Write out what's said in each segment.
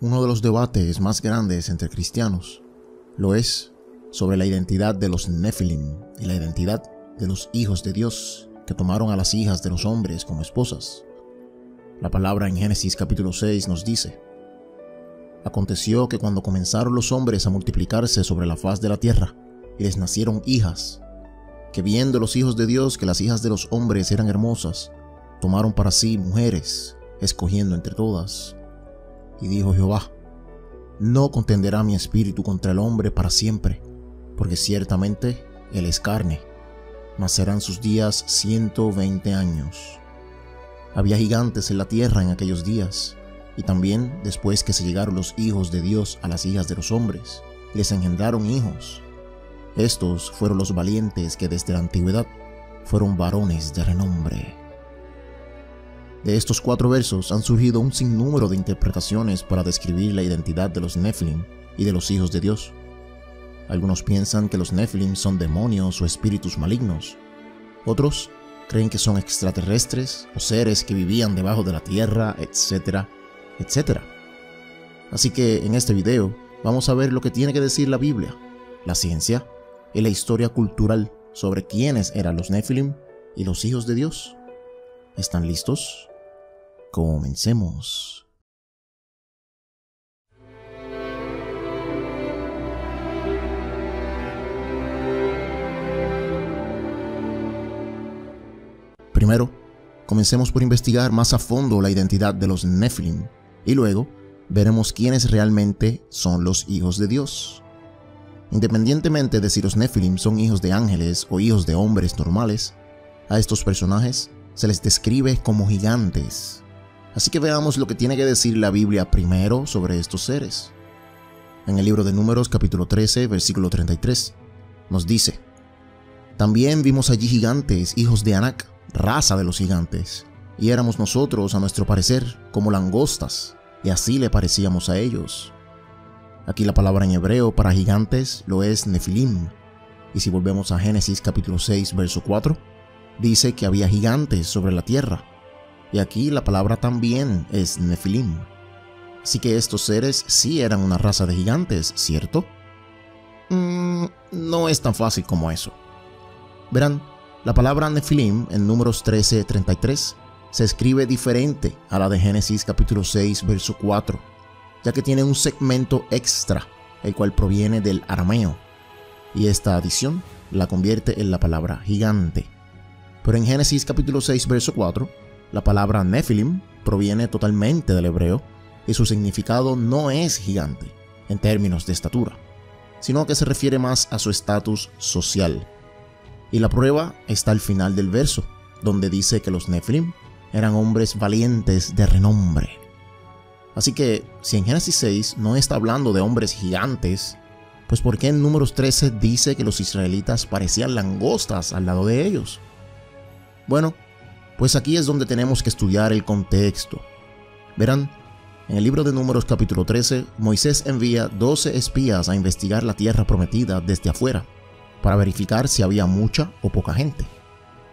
Uno de los debates más grandes entre cristianos lo es sobre la identidad de los Nefilim y la identidad de los hijos de Dios que tomaron a las hijas de los hombres como esposas. La palabra en Génesis capítulo 6 nos dice: Aconteció que cuando comenzaron los hombres a multiplicarse sobre la faz de la tierra y les nacieron hijas, que viendo los hijos de Dios que las hijas de los hombres eran hermosas, tomaron para sí mujeres, escogiendo entre todas. Y dijo Jehová: No contenderá mi espíritu contra el hombre para siempre, porque ciertamente él es carne, mas serán sus días 120 años. Había gigantes en la tierra en aquellos días, y también después que se llegaron los hijos de Dios a las hijas de los hombres, les engendraron hijos. Estos fueron los valientes que desde la antigüedad fueron varones de renombre. De estos 4 versos han surgido un sinnúmero de interpretaciones para describir la identidad de los Nefilim y de los hijos de Dios. Algunos piensan que los Nefilim son demonios o espíritus malignos. Otros creen que son extraterrestres o seres que vivían debajo de la tierra, etcétera, etcétera. Así que en este video vamos a ver lo que tiene que decir la Biblia, la ciencia y la historia cultural sobre quiénes eran los Nefilim y los hijos de Dios. ¿Están listos? Comencemos. Primero, comencemos por investigar más a fondo la identidad de los Nefilim y luego veremos quiénes realmente son los hijos de Dios. Independientemente de si los Nefilim son hijos de ángeles o hijos de hombres normales, a estos personajes se les describe como gigantes. Así que veamos lo que tiene que decir la Biblia primero sobre estos seres. En el libro de Números capítulo 13, versículo 33, nos dice: También vimos allí gigantes, hijos de Anac, raza de los gigantes, y éramos nosotros, a nuestro parecer, como langostas, y así le parecíamos a ellos. Aquí la palabra en hebreo para gigantes lo es Nefilim, y si volvemos a Génesis capítulo 6, verso 4, dice que había gigantes sobre la tierra, y aquí la palabra también es Nefilim. Así que estos seres sí eran una raza de gigantes, ¿cierto? No es tan fácil como eso. Verán, la palabra Nefilim en Números 13:33 se escribe diferente a la de Génesis capítulo 6, verso 4, ya que tiene un segmento extra, el cual proviene del arameo, y esta adición la convierte en la palabra gigante. Pero en Génesis capítulo 6, verso 4, la palabra Nefilim proviene totalmente del hebreo y su significado no es gigante en términos de estatura, sino que se refiere más a su estatus social. Y la prueba está al final del verso, donde dice que los Nefilim eran hombres valientes de renombre. Así que, si en Génesis 6 no está hablando de hombres gigantes, pues ¿por qué en Números 13 dice que los israelitas parecían langostas al lado de ellos? Bueno, pues aquí es donde tenemos que estudiar el contexto. Verán, en el libro de Números capítulo 13, Moisés envía 12 espías a investigar la tierra prometida desde afuera, para verificar si había mucha o poca gente,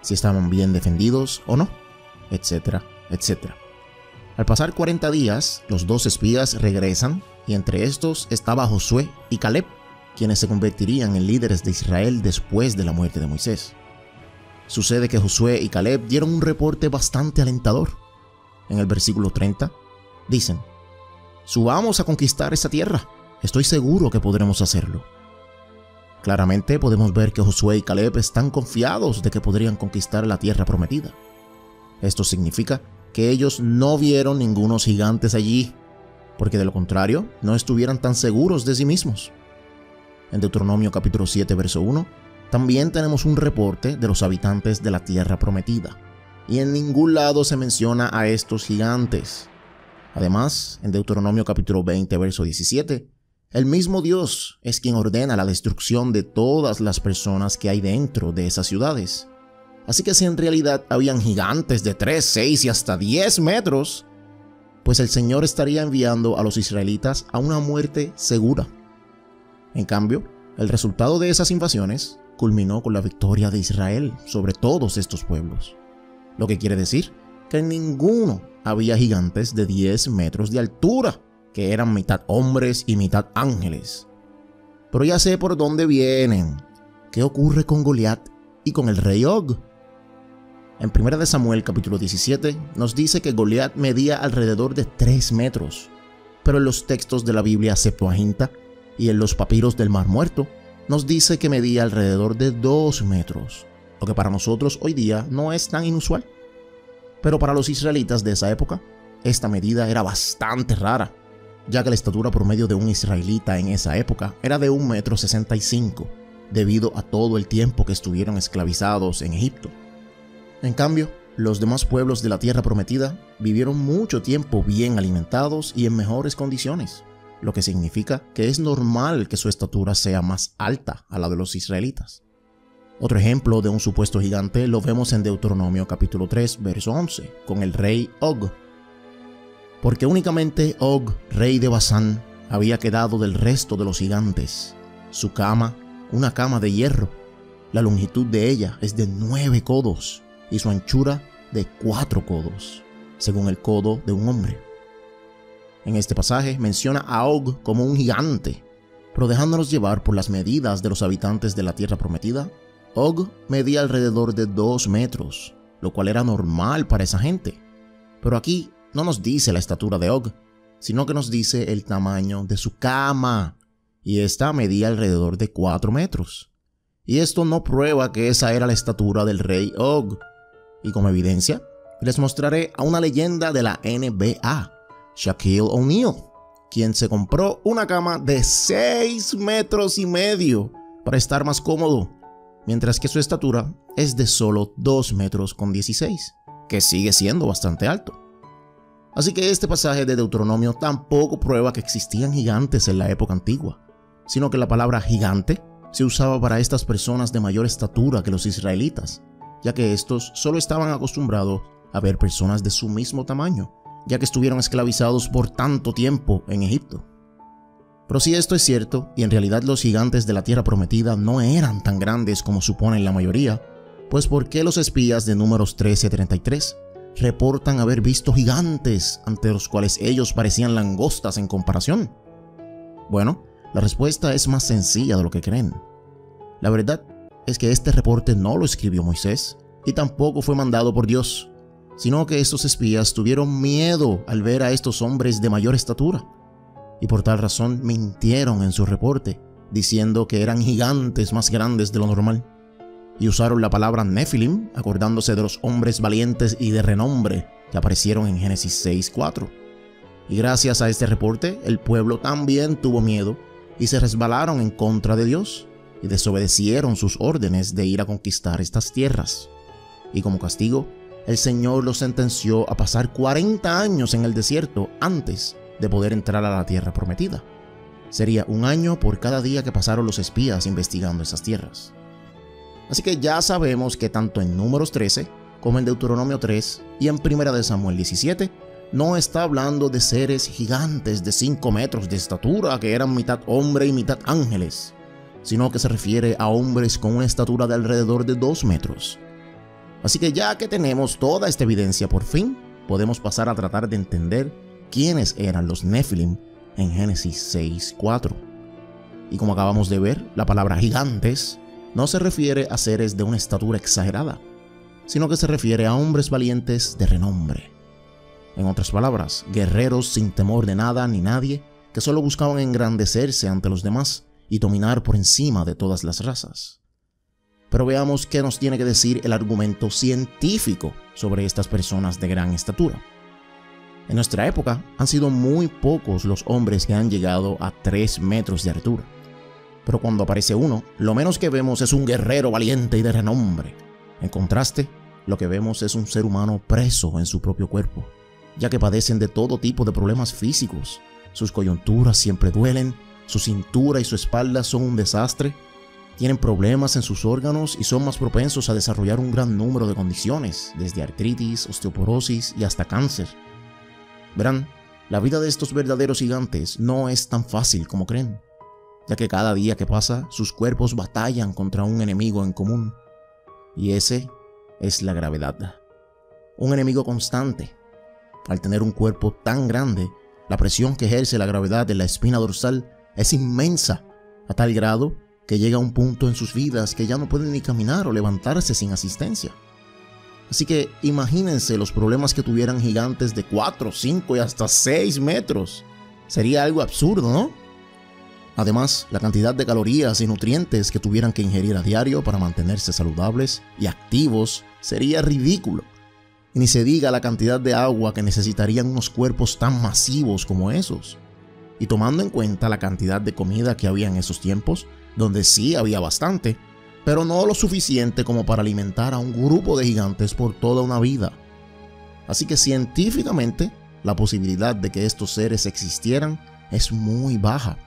si estaban bien defendidos o no, etcétera, etcétera. Al pasar 40 días, los 2 espías regresan, y entre estos estaba Josué y Caleb, quienes se convertirían en líderes de Israel después de la muerte de Moisés. Sucede que Josué y Caleb dieron un reporte bastante alentador. En el versículo 30, dicen: Subamos a conquistar esa tierra, estoy seguro que podremos hacerlo. Claramente podemos ver que Josué y Caleb están confiados de que podrían conquistar la tierra prometida. Esto significa que ellos no vieron ningunos gigantes allí, porque de lo contrario no estuvieran tan seguros de sí mismos. En Deuteronomio capítulo 7, verso 1, también tenemos un reporte de los habitantes de la tierra prometida, y en ningún lado se menciona a estos gigantes. Además, en Deuteronomio capítulo 20, verso 17, el mismo Dios es quien ordena la destrucción de todas las personas que hay dentro de esas ciudades. Así que si en realidad habían gigantes de 3, 6 y hasta 10 metros, pues el Señor estaría enviando a los israelitas a una muerte segura. En cambio, el resultado de esas invasiones culminó con la victoria de Israel sobre todos estos pueblos. Lo que quiere decir que en ninguno había gigantes de 10 metros de altura que eran mitad hombres y mitad ángeles. Pero ya sé por dónde vienen. ¿Qué ocurre con Goliat y con el rey Og? En 1 Samuel capítulo 17 nos dice que Goliat medía alrededor de 3 metros, pero en los textos de la Biblia Septuaginta y en los papiros del Mar Muerto nos dice que medía alrededor de 2 metros, lo que para nosotros hoy día no es tan inusual. Pero para los israelitas de esa época, esta medida era bastante rara, ya que la estatura promedio de un israelita en esa época era de 1,65 m, debido a todo el tiempo que estuvieron esclavizados en Egipto. En cambio, los demás pueblos de la tierra prometida vivieron mucho tiempo bien alimentados y en mejores condiciones, lo que significa que es normal que su estatura sea más alta a la de los israelitas. Otro ejemplo de un supuesto gigante lo vemos en Deuteronomio capítulo 3, verso 11, con el rey Og. Porque únicamente Og, rey de Basán, había quedado del resto de los gigantes. Su cama, una cama de hierro. La longitud de ella es de 9 codos y su anchura de 4 codos, según el codo de un hombre. En este pasaje menciona a Og como un gigante, pero dejándonos llevar por las medidas de los habitantes de la tierra prometida, Og medía alrededor de 2 metros, lo cual era normal para esa gente. Pero aquí no nos dice la estatura de Og, sino que nos dice el tamaño de su cama, y esta medía alrededor de 4 metros. Y esto no prueba que esa era la estatura del rey Og. Y como evidencia, les mostraré a una leyenda de la NBA, Shaquille O'Neal, quien se compró una cama de 6,5 metros para estar más cómodo, mientras que su estatura es de solo 2,16 metros, que sigue siendo bastante alto. Así que este pasaje de Deuteronomio tampoco prueba que existían gigantes en la época antigua, sino que la palabra gigante se usaba para estas personas de mayor estatura que los israelitas, ya que estos solo estaban acostumbrados a ver personas de su mismo tamaño, ya que estuvieron esclavizados por tanto tiempo en Egipto. Pero si esto es cierto, y en realidad los gigantes de la tierra prometida no eran tan grandes como suponen la mayoría, pues ¿por qué los espías de Números 13:33 reportan haber visto gigantes ante los cuales ellos parecían langostas en comparación? Bueno, la respuesta es más sencilla de lo que creen. La verdad es que este reporte no lo escribió Moisés y tampoco fue mandado por Dios, sino que estos espías tuvieron miedo al ver a estos hombres de mayor estatura, y por tal razón mintieron en su reporte, diciendo que eran gigantes más grandes de lo normal, y usaron la palabra Nefilim, acordándose de los hombres valientes y de renombre que aparecieron en Génesis 6:4. Y gracias a este reporte, el pueblo también tuvo miedo y se resbalaron en contra de Dios, y desobedecieron sus órdenes de ir a conquistar estas tierras. Y como castigo, el Señor los sentenció a pasar 40 años en el desierto antes de poder entrar a la tierra prometida. Sería 1 año por cada día que pasaron los espías investigando esas tierras. Así que ya sabemos que tanto en Números 13 como en Deuteronomio 3 y en 1 Samuel 17 no está hablando de seres gigantes de 5 metros de estatura que eran mitad hombre y mitad ángeles, sino que se refiere a hombres con una estatura de alrededor de 2 metros. Así que ya que tenemos toda esta evidencia, por fin podemos pasar a tratar de entender quiénes eran los Nefilim en Génesis 6:4. Y como acabamos de ver, la palabra gigantes no se refiere a seres de una estatura exagerada, sino que se refiere a hombres valientes de renombre. En otras palabras, guerreros sin temor de nada ni nadie, que solo buscaban engrandecerse ante los demás y dominar por encima de todas las razas. Pero veamos qué nos tiene que decir el argumento científico sobre estas personas de gran estatura. En nuestra época han sido muy pocos los hombres que han llegado a 3 metros de altura. Pero cuando aparece uno, lo menos que vemos es un guerrero valiente y de renombre. En contraste, lo que vemos es un ser humano preso en su propio cuerpo, ya que padecen de todo tipo de problemas físicos. Sus coyunturas siempre duelen, su cintura y su espalda son un desastre, tienen problemas en sus órganos y son más propensos a desarrollar un gran número de condiciones, desde artritis, osteoporosis y hasta cáncer. Verán, la vida de estos verdaderos gigantes no es tan fácil como creen, ya que cada día que pasa sus cuerpos batallan contra un enemigo en común, y ese es la gravedad. Un enemigo constante. Al tener un cuerpo tan grande, La presión que ejerce la gravedad en la espina dorsal es inmensa, a tal grado que llega a un punto en sus vidas que ya no pueden ni caminar o levantarse sin asistencia. Así que imagínense los problemas que tuvieran gigantes de 4, 5 y hasta 6 metros. Sería algo absurdo, ¿no? Además, la cantidad de calorías y nutrientes que tuvieran que ingerir a diario para mantenerse saludables y activos sería ridículo. Y ni se diga la cantidad de agua que necesitarían unos cuerpos tan masivos como esos. Y tomando en cuenta la cantidad de comida que había en esos tiempos, donde sí había bastante, pero no lo suficiente como para alimentar a un grupo de gigantes por toda una vida. Así que científicamente, la posibilidad de que estos seres existieran es muy baja,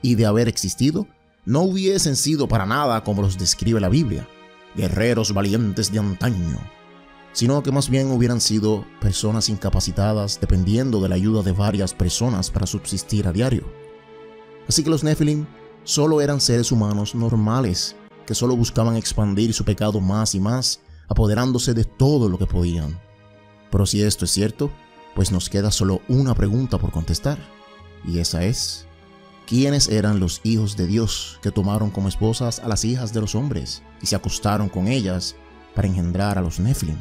y de haber existido, no hubiesen sido para nada como los describe la Biblia, guerreros valientes de antaño, sino que más bien hubieran sido personas incapacitadas dependiendo de la ayuda de varias personas para subsistir a diario. Así que los Nefilim solo eran seres humanos normales, que solo buscaban expandir su pecado más y más, apoderándose de todo lo que podían. Pero si esto es cierto, pues nos queda solo una pregunta por contestar, y esa es: ¿quiénes eran los hijos de Dios que tomaron como esposas a las hijas de los hombres y se acostaron con ellas para engendrar a los Nefilim?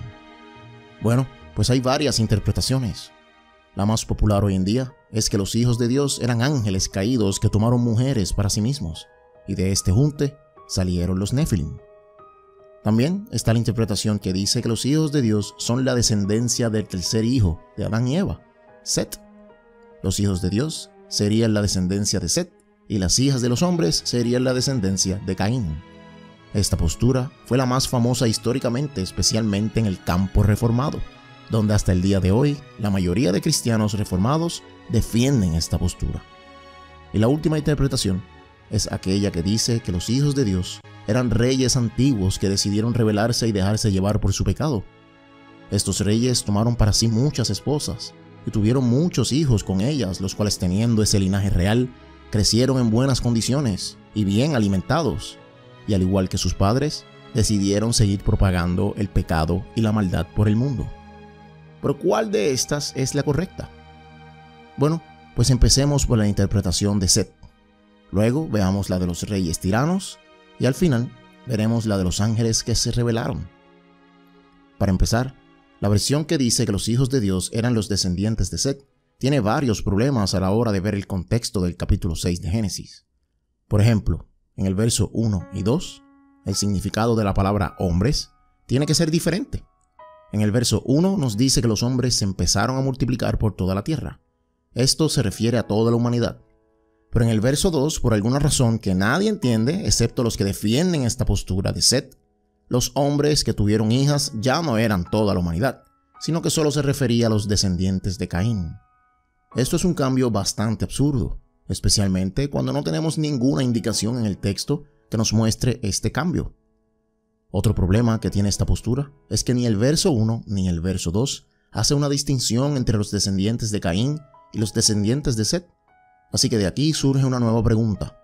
Bueno, pues hay varias interpretaciones. La más popular hoy en día es que los hijos de Dios eran ángeles caídos que tomaron mujeres para sí mismos, y de este junte salieron los Nefilim. También está la interpretación que dice que los hijos de Dios son la descendencia del tercer hijo de Adán y Eva, Set. Los hijos de Dios serían la descendencia de Set, y las hijas de los hombres serían la descendencia de Caín. Esta postura fue la más famosa históricamente, especialmente en el campo reformado, donde hasta el día de hoy la mayoría de cristianos reformados defienden esta postura. Y la última interpretación es aquella que dice que los hijos de Dios eran reyes antiguos que decidieron rebelarse y dejarse llevar por su pecado. Estos reyes tomaron para sí muchas esposas y tuvieron muchos hijos con ellas, los cuales, teniendo ese linaje real, crecieron en buenas condiciones y bien alimentados, y al igual que sus padres, decidieron seguir propagando el pecado y la maldad por el mundo. Pero ¿cuál de estas es la correcta? Bueno, pues empecemos por la interpretación de Set. Luego veamos la de los reyes tiranos y al final veremos la de los ángeles que se rebelaron. Para empezar, la versión que dice que los hijos de Dios eran los descendientes de Set tiene varios problemas a la hora de ver el contexto del capítulo 6 de Génesis. Por ejemplo, en el verso 1 y 2, el significado de la palabra hombres tiene que ser diferente. En el verso 1 nos dice que los hombres se empezaron a multiplicar por toda la tierra. Esto se refiere a toda la humanidad. Pero en el verso 2, por alguna razón que nadie entiende, excepto los que defienden esta postura de Set, los hombres que tuvieron hijas ya no eran toda la humanidad, sino que solo se refería a los descendientes de Caín. Esto es un cambio bastante absurdo, especialmente cuando no tenemos ninguna indicación en el texto que nos muestre este cambio. Otro problema que tiene esta postura es que ni el verso 1 ni el verso 2 hace una distinción entre los descendientes de Caín y los descendientes de Set. Así que de aquí surge una nueva pregunta.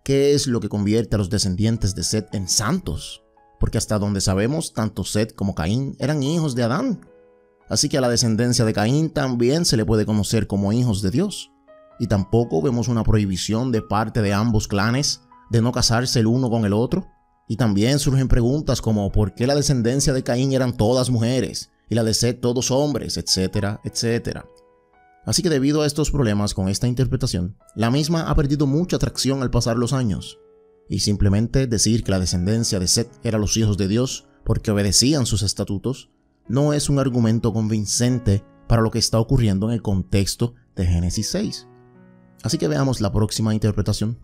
¿Qué es lo que convierte a los descendientes de Set en santos? Porque hasta donde sabemos, tanto Set como Caín eran hijos de Adán. Así que a la descendencia de Caín también se le puede conocer como hijos de Dios. Y tampoco vemos una prohibición de parte de ambos clanes de no casarse el uno con el otro. Y también surgen preguntas como ¿por qué la descendencia de Caín eran todas mujeres y la de Set todos hombres, etcétera, etcétera? Así que debido a estos problemas con esta interpretación, la misma ha perdido mucha atracción al pasar los años. Y simplemente decir que la descendencia de Set era los hijos de Dios porque obedecían sus estatutos no es un argumento convincente para lo que está ocurriendo en el contexto de Génesis 6. Así que veamos la próxima interpretación.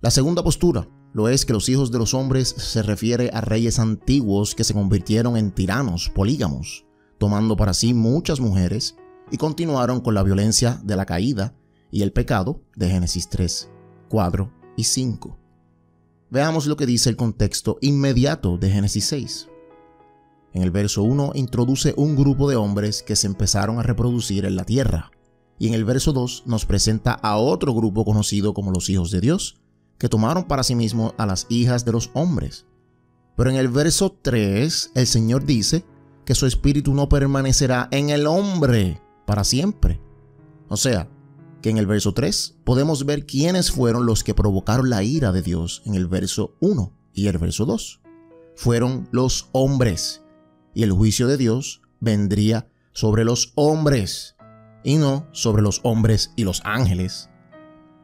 La segunda postura lo es que los hijos de los hombres se refiere a reyes antiguos que se convirtieron en tiranos polígamos, tomando para sí muchas mujeres, y continuaron con la violencia de la caída y el pecado de Génesis 3, 4 y 5. Veamos lo que dice el contexto inmediato de Génesis 6. En el verso 1 introduce un grupo de hombres que se empezaron a reproducir en la tierra, y en el verso 2 nos presenta a otro grupo conocido como los hijos de Dios, que tomaron para sí mismos a las hijas de los hombres. Pero en el verso 3 el Señor dice que su espíritu no permanecerá en el hombre para siempre. O sea, que en el verso 3 podemos ver quiénes fueron los que provocaron la ira de Dios en el verso 1 y el verso 2. Fueron los hombres, y el juicio de Dios vendría sobre los hombres, y no sobre los hombres y los ángeles.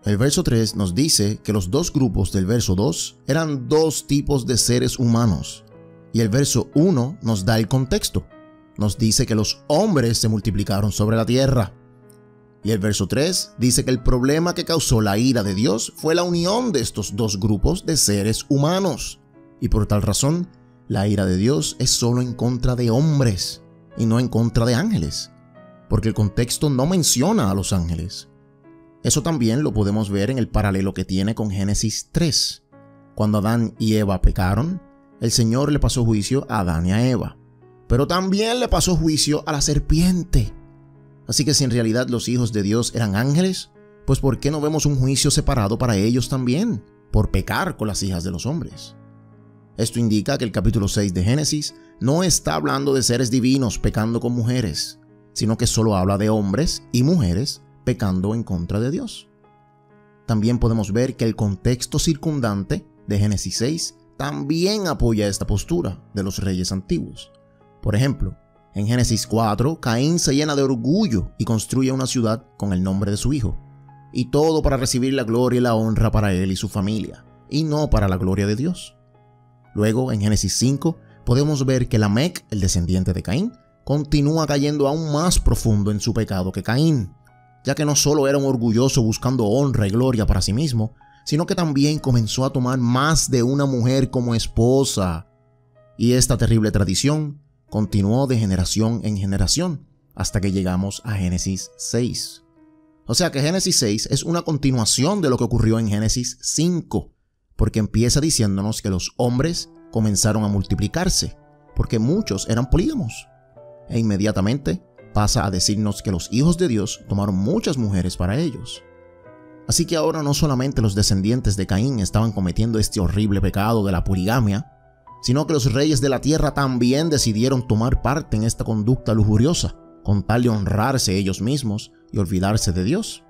El verso 3 nos dice que los dos grupos del verso 2 eran dos tipos de seres humanos, y el verso 1 nos da el contexto. Nos dice que los hombres se multiplicaron sobre la tierra. Y el verso 3 dice que el problema que causó la ira de Dios fue la unión de estos dos grupos de seres humanos. Y por tal razón, la ira de Dios es solo en contra de hombres y no en contra de ángeles, porque el contexto no menciona a los ángeles. Eso también lo podemos ver en el paralelo que tiene con Génesis 3. Cuando Adán y Eva pecaron, el Señor le pasó juicio a Adán y a Eva, pero también le pasó juicio a la serpiente. Así que si en realidad los hijos de Dios eran ángeles, pues ¿por qué no vemos un juicio separado para ellos también, por pecar con las hijas de los hombres? Esto indica que el capítulo 6 de Génesis no está hablando de seres divinos pecando con mujeres, sino que solo habla de hombres y mujeres pecando en contra de Dios. También podemos ver que el contexto circundante de Génesis 6 también apoya esta postura de los reyes antiguos. Por ejemplo, en Génesis 4, Caín se llena de orgullo y construye una ciudad con el nombre de su hijo, y todo para recibir la gloria y la honra para él y su familia, y no para la gloria de Dios. Luego, en Génesis 5, podemos ver que Lamec, el descendiente de Caín, continúa cayendo aún más profundo en su pecado que Caín, ya que no solo era un orgulloso buscando honra y gloria para sí mismo, sino que también comenzó a tomar más de una mujer como esposa. Y esta terrible tradición continuó de generación en generación hasta que llegamos a Génesis 6. O sea que Génesis 6 es una continuación de lo que ocurrió en Génesis 5, porque empieza diciéndonos que los hombres comenzaron a multiplicarse, porque muchos eran polígamos. E inmediatamente pasa a decirnos que los hijos de Dios tomaron muchas mujeres para ellos. Así que ahora no solamente los descendientes de Caín estaban cometiendo este horrible pecado de la poligamia, sino que los reyes de la tierra también decidieron tomar parte en esta conducta lujuriosa, con tal de honrarse ellos mismos y olvidarse de Dios.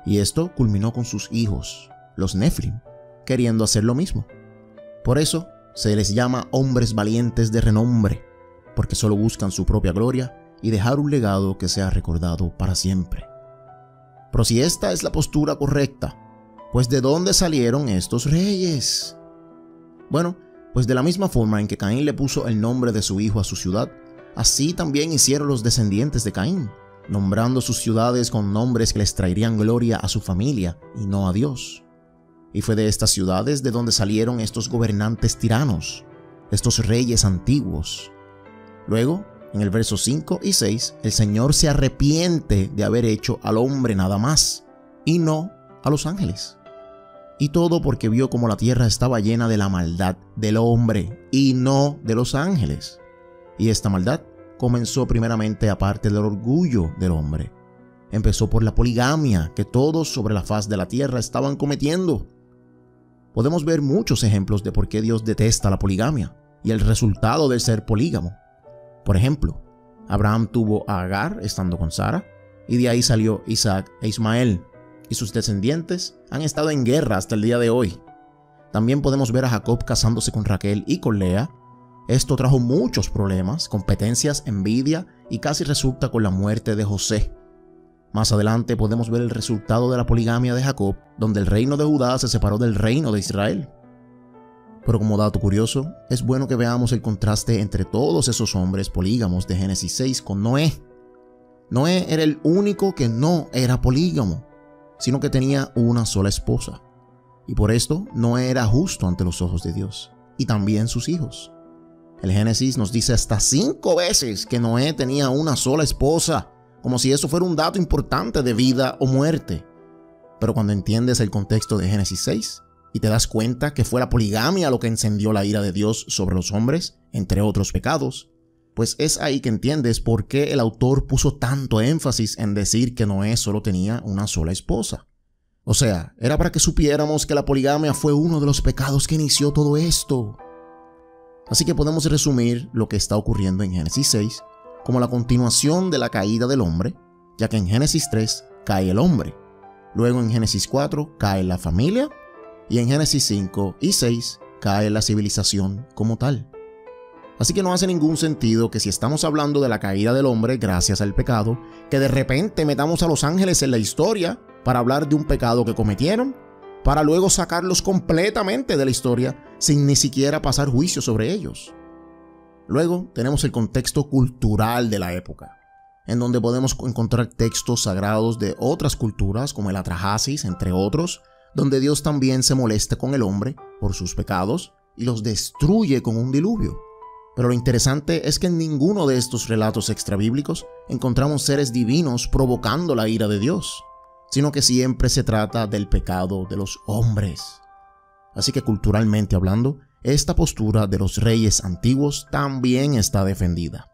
Y esto culminó con sus hijos, los Nephilim, queriendo hacer lo mismo. Por eso se les llama hombres valientes de renombre, porque solo buscan su propia gloria y dejar un legado que sea recordado para siempre. Pero si esta es la postura correcta, pues ¿de dónde salieron estos reyes? Bueno, pues de la misma forma en que Caín le puso el nombre de su hijo a su ciudad, así también hicieron los descendientes de Caín, nombrando sus ciudades con nombres que les traerían gloria a su familia y no a Dios. Y fue de estas ciudades de donde salieron estos gobernantes tiranos, estos reyes antiguos. Luego, en el verso 5 y 6, el Señor se arrepiente de haber hecho al hombre nada más, y no a los ángeles. Y todo porque vio como la tierra estaba llena de la maldad del hombre, y no de los ángeles. Y esta maldad comenzó primeramente aparte del orgullo del hombre. Empezó por la poligamia que todos sobre la faz de la tierra estaban cometiendo. Podemos ver muchos ejemplos de por qué Dios detesta la poligamia y el resultado de ser polígamo. Por ejemplo, Abraham tuvo a Agar estando con Sara, y de ahí salió Isaac e Ismael, y sus descendientes han estado en guerra hasta el día de hoy. También podemos ver a Jacob casándose con Raquel y con Lea. Esto trajo muchos problemas, competencias, envidia, y casi resulta con la muerte de José. Más adelante podemos ver el resultado de la poligamia de Jacob, donde el reino de Judá se separó del reino de Israel. Pero como dato curioso, es bueno que veamos el contraste entre todos esos hombres polígamos de Génesis 6 con Noé. Noé era el único que no era polígamo, sino que tenía una sola esposa. Y por esto Noé era justo ante los ojos de Dios, y también sus hijos. El Génesis nos dice hasta 5 veces que Noé tenía una sola esposa, como si eso fuera un dato importante de vida o muerte. Pero cuando entiendes el contexto de Génesis 6, y te das cuenta que fue la poligamia lo que encendió la ira de Dios sobre los hombres, entre otros pecados, pues es ahí que entiendes por qué el autor puso tanto énfasis en decir que Noé solo tenía una sola esposa. O sea, era para que supiéramos que la poligamia fue uno de los pecados que inició todo esto. Así que podemos resumir lo que está ocurriendo en Génesis 6 como la continuación de la caída del hombre, ya que en Génesis 3 cae el hombre, luego en Génesis 4 cae la familia y en Génesis 5 y 6 cae la civilización como tal. Así que no hace ningún sentido que si estamos hablando de la caída del hombre gracias al pecado, que de repente metamos a los ángeles en la historia para hablar de un pecado que cometieron, para luego sacarlos completamente de la historia sin ni siquiera pasar juicio sobre ellos. Luego tenemos el contexto cultural de la época, en donde podemos encontrar textos sagrados de otras culturas como el Atrahasis, entre otros, donde Dios también se molesta con el hombre por sus pecados y los destruye con un diluvio. Pero lo interesante es que en ninguno de estos relatos extrabíblicos encontramos seres divinos provocando la ira de Dios, sino que siempre se trata del pecado de los hombres. Así que culturalmente hablando, esta postura de los reyes antiguos también está defendida.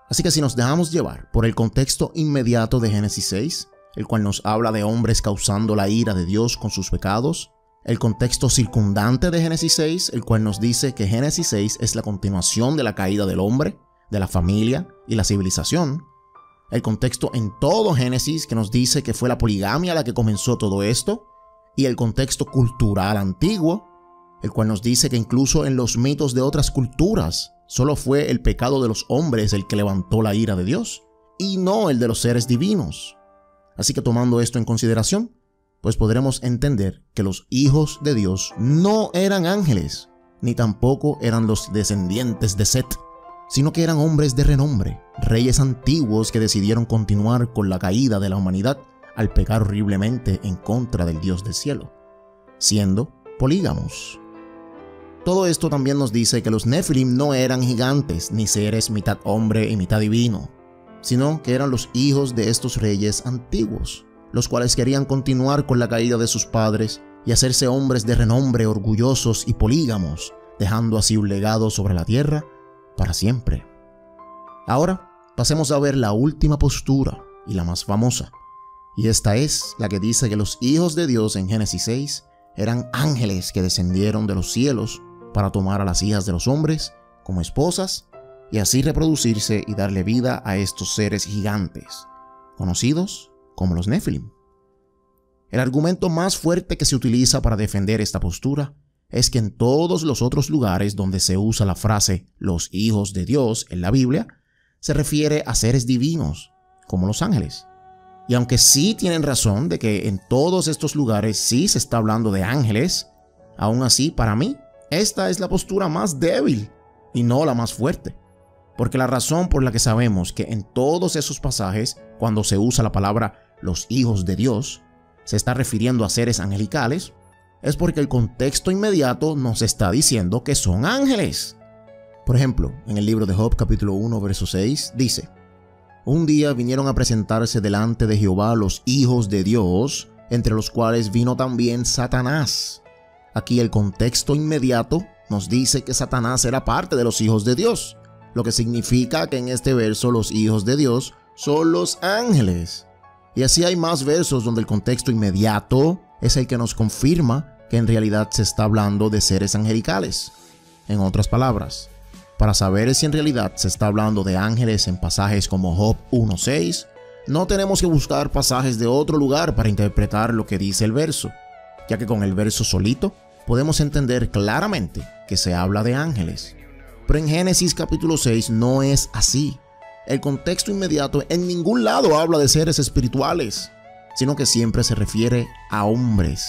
Así que si nos dejamos llevar por el contexto inmediato de Génesis 6, el cual nos habla de hombres causando la ira de Dios con sus pecados, el contexto circundante de Génesis 6, el cual nos dice que Génesis 6 es la continuación de la caída del hombre, de la familia y la civilización, el contexto en todo Génesis que nos dice que fue la poligamia la que comenzó todo esto, y el contexto cultural antiguo, el cual nos dice que incluso en los mitos de otras culturas, solo fue el pecado de los hombres el que levantó la ira de Dios, y no el de los seres divinos. Así que tomando esto en consideración, pues podremos entender que los hijos de Dios no eran ángeles, ni tampoco eran los descendientes de Set, sino que eran hombres de renombre, reyes antiguos que decidieron continuar con la caída de la humanidad al pecar horriblemente en contra del Dios del cielo, siendo polígamos. Todo esto también nos dice que los Nefilim no eran gigantes ni seres mitad hombre y mitad divino, sino que eran los hijos de estos reyes antiguos, los cuales querían continuar con la caída de sus padres y hacerse hombres de renombre orgullosos y polígamos, dejando así un legado sobre la tierra para siempre. Ahora pasemos a ver la última postura y la más famosa, y esta es la que dice que los hijos de Dios en Génesis 6 eran ángeles que descendieron de los cielos para tomar a las hijas de los hombres como esposas y así reproducirse y darle vida a estos seres gigantes, conocidos como los Nefilim. El argumento más fuerte que se utiliza para defender esta postura es que en todos los otros lugares donde se usa la frase los hijos de Dios en la Biblia, se refiere a seres divinos, como los ángeles. Y aunque sí tienen razón de que en todos estos lugares sí se está hablando de ángeles, aún así para mí esta es la postura más débil y no la más fuerte. Porque la razón por la que sabemos que en todos esos pasajes, cuando se usa la palabra los hijos de Dios, se está refiriendo a seres angelicales, es porque el contexto inmediato nos está diciendo que son ángeles. Por ejemplo, en el libro de Job capítulo 1 verso 6 dice: un día vinieron a presentarse delante de Jehová los hijos de Dios, entre los cuales vino también Satanás. Aquí el contexto inmediato nos dice que Satanás era parte de los hijos de Dios, lo que significa que en este verso los hijos de Dios son los ángeles. Y así hay más versos donde el contexto inmediato es el que nos confirma que en realidad se está hablando de seres angelicales. En otras palabras, para saber si en realidad se está hablando de ángeles en pasajes como Job 1:6, no tenemos que buscar pasajes de otro lugar para interpretar lo que dice el verso, ya que con el verso solito podemos entender claramente que se habla de ángeles. Pero en Génesis capítulo 6 no es así. El contexto inmediato en ningún lado habla de seres espirituales, sino que siempre se refiere a hombres.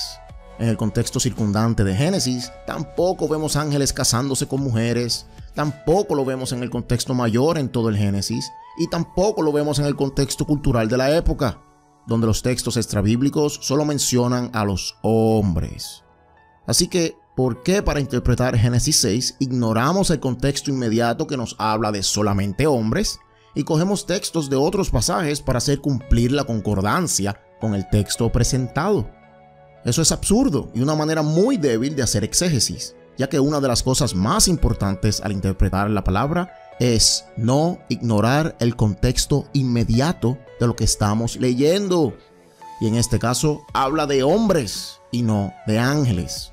En el contexto circundante de Génesis, tampoco vemos ángeles casándose con mujeres, tampoco lo vemos en el contexto mayor en todo el Génesis, y tampoco lo vemos en el contexto cultural de la época, donde los textos extrabíblicos solo mencionan a los hombres. Así que, ¿por qué para interpretar Génesis 6 ignoramos el contexto inmediato que nos habla de solamente hombres y cogemos textos de otros pasajes para hacer cumplir la concordancia con el texto presentado? Eso es absurdo y una manera muy débil de hacer exégesis, ya que una de las cosas más importantes al interpretar la palabra es no ignorar el contexto inmediato de lo que estamos leyendo. Y en este caso habla de hombres y no de ángeles.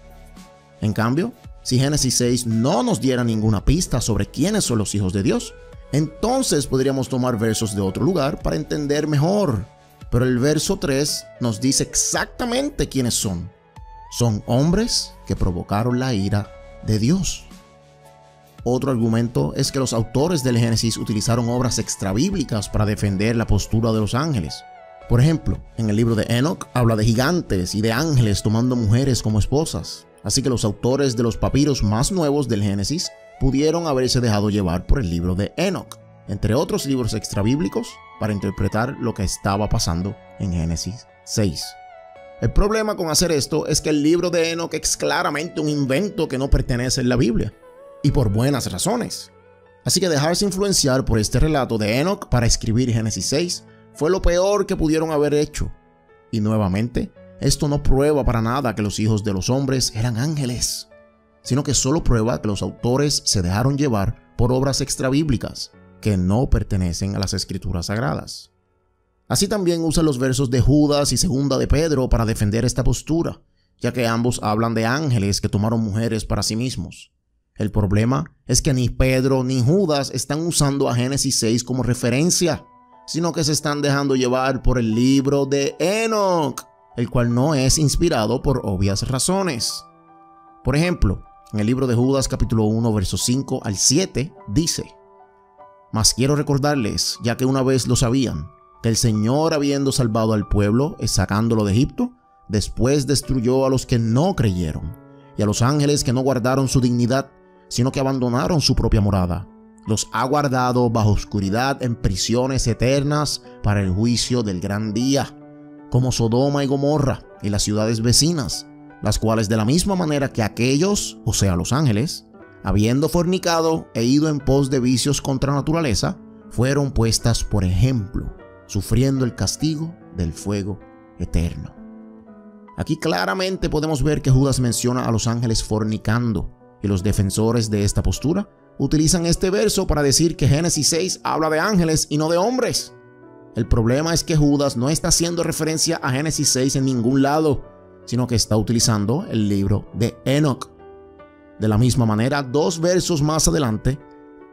En cambio, si Génesis 6 no nos diera ninguna pista sobre quiénes son los hijos de Dios, Entonces podríamos tomar versos de otro lugar para entender mejor. Pero el verso 3 nos dice exactamente quiénes son. Son hombres que provocaron la ira de Dios. Otro argumento es que los autores del Génesis utilizaron obras extrabíblicas para defender la postura de los ángeles. Por ejemplo, en el libro de Enoch habla de gigantes y de ángeles tomando mujeres como esposas. Así que los autores de los papiros más nuevos del Génesis pudieron haberse dejado llevar por el libro de Enoch, entre otros libros extrabíblicos, para interpretar lo que estaba pasando en Génesis 6. El problema con hacer esto es que el libro de Enoch es claramente un invento que no pertenece en la Biblia, y por buenas razones. Así que dejarse influenciar por este relato de Enoch para escribir Génesis 6 fue lo peor que pudieron haber hecho. Y nuevamente, esto no prueba para nada que los hijos de los hombres eran ángeles, sino que solo prueba que los autores se dejaron llevar por obras extrabíblicas que no pertenecen a las escrituras sagradas. Así también usa los versos de Judas y Segunda de Pedro para defender esta postura, ya que ambos hablan de ángeles que tomaron mujeres para sí mismos. El problema es que ni Pedro ni Judas están usando a Génesis 6 como referencia, sino que se están dejando llevar por el libro de Enoch, el cual no es inspirado por obvias razones. Por ejemplo, en el libro de Judas capítulo 1 versos 5 al 7 dice: Mas quiero recordarles, ya que una vez lo sabían, que el Señor, habiendo salvado al pueblo, sacándolo de Egipto, después destruyó a los que no creyeron, y a los ángeles que no guardaron su dignidad, sino que abandonaron su propia morada. Los ha guardado bajo oscuridad en prisiones eternas para el juicio del gran día, como Sodoma y Gomorra y las ciudades vecinas, las cuales de la misma manera que aquellos, o sea los ángeles, habiendo fornicado e ido en pos de vicios contra naturaleza, fueron puestas por ejemplo, sufriendo el castigo del fuego eterno. Aquí claramente podemos ver que Judas menciona a los ángeles fornicando, y los defensores de esta postura utilizan este verso para decir que Génesis 6 habla de ángeles y no de hombres. El problema es que Judas no está haciendo referencia a Génesis 6 en ningún lado, sino que está utilizando el libro de Enoch. De la misma manera, 2 versos más adelante,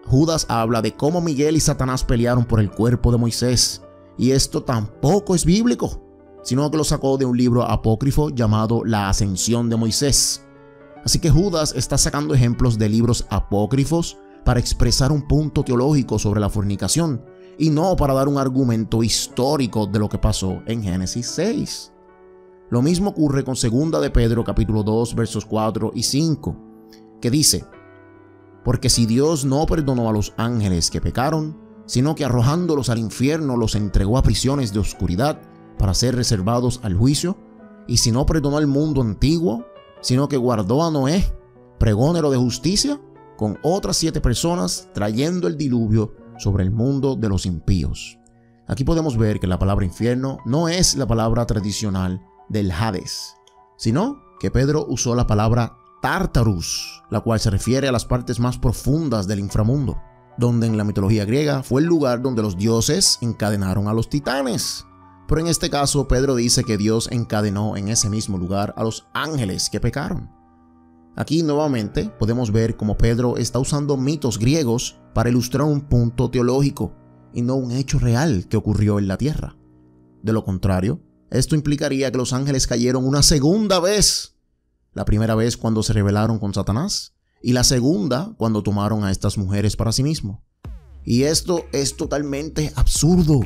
Judas habla de cómo Miguel y Satanás pelearon por el cuerpo de Moisés, y esto tampoco es bíblico, sino que lo sacó de un libro apócrifo llamado La Ascensión de Moisés. Así que Judas está sacando ejemplos de libros apócrifos para expresar un punto teológico sobre la fornicación, y no para dar un argumento histórico de lo que pasó en Génesis 6. Lo mismo ocurre con 2 de Pedro capítulo 2 versos 4 y 5, que dice: Porque si Dios no perdonó a los ángeles que pecaron, sino que arrojándolos al infierno los entregó a prisiones de oscuridad para ser reservados al juicio, y si no perdonó al mundo antiguo, sino que guardó a Noé, pregónero de justicia, con otras 7 personas, trayendo el diluvio sobre el mundo de los impíos. Aquí podemos ver que la palabra infierno no es la palabra tradicional del Hades, sino que Pedro usó la palabra Tartarus, la cual se refiere a las partes más profundas del inframundo, donde en la mitología griega fue el lugar donde los dioses encadenaron a los titanes. Pero en este caso, Pedro dice que Dios encadenó en ese mismo lugar a los ángeles que pecaron. Aquí nuevamente podemos ver cómo Pedro está usando mitos griegos para ilustrar un punto teológico y no un hecho real que ocurrió en la tierra. De lo contrario, esto implicaría que los ángeles cayeron una segunda vez. La primera vez cuando se rebelaron con Satanás, y la segunda cuando tomaron a estas mujeres para sí mismos. Y esto es totalmente absurdo,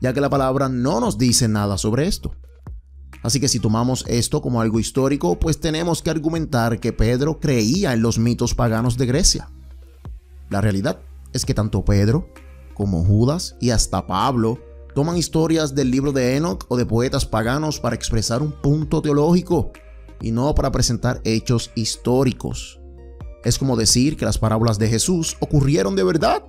ya que la palabra no nos dice nada sobre esto. Así que si tomamos esto como algo histórico, pues tenemos que argumentar que Pedro creía en los mitos paganos de Grecia. La realidad es que tanto Pedro como Judas y hasta Pablo toman historias del libro de Enoch o de poetas paganos para expresar un punto teológico y no para presentar hechos históricos. Es como decir que las parábolas de Jesús ocurrieron de verdad,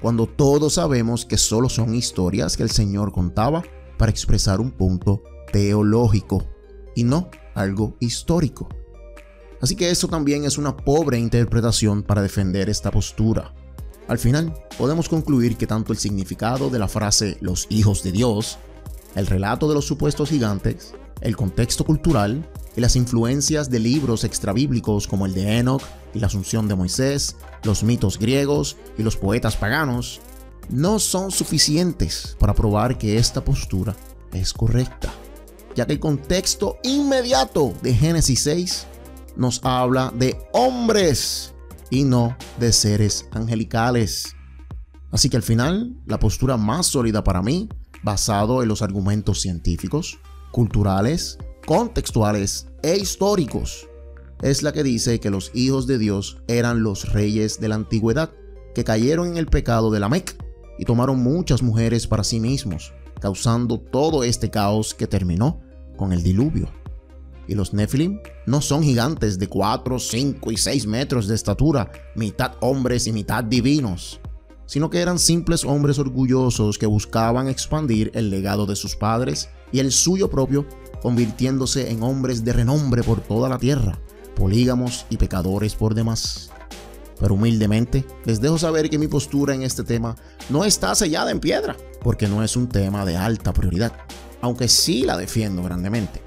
cuando todos sabemos que solo son historias que el Señor contaba para expresar un punto teológico y no algo histórico. Así que eso también es una pobre interpretación para defender esta postura. Al final, podemos concluir que tanto el significado de la frase los hijos de Dios, el relato de los supuestos gigantes, el contexto cultural y las influencias de libros extrabíblicos como el de Enoch y la Asunción de Moisés, los mitos griegos y los poetas paganos, no son suficientes para probar que esta postura es correcta, ya que el contexto inmediato de Génesis 6 nos habla de hombres y no de seres angelicales. Así que al final, la postura más sólida para mí, basado en los argumentos científicos, culturales, contextuales e históricos, es la que dice que los hijos de Dios eran los reyes de la antigüedad, que cayeron en el pecado de Lamec y tomaron muchas mujeres para sí mismos, causando todo este caos que terminó con el diluvio. Y los Nefilim no son gigantes de 4, 5 y 6 metros de estatura, mitad hombres y mitad divinos, sino que eran simples hombres orgullosos que buscaban expandir el legado de sus padres y el suyo propio, convirtiéndose en hombres de renombre por toda la tierra, polígamos y pecadores por demás. Pero humildemente les dejo saber que mi postura en este tema no está sellada en piedra, porque no es un tema de alta prioridad, aunque sí la defiendo grandemente.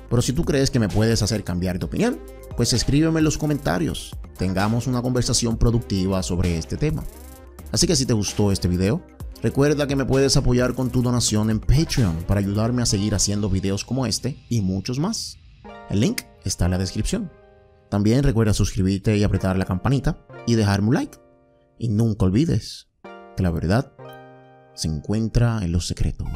Pero si tú crees que me puedes hacer cambiar de opinión, pues escríbeme en los comentarios. Tengamos una conversación productiva sobre este tema. Así que si te gustó este video, recuerda que me puedes apoyar con tu donación en Patreon para ayudarme a seguir haciendo videos como este y muchos más. El link está en la descripción. También recuerda suscribirte y apretar la campanita y dejarme un like. Y nunca olvides que la verdad se encuentra en los secretos.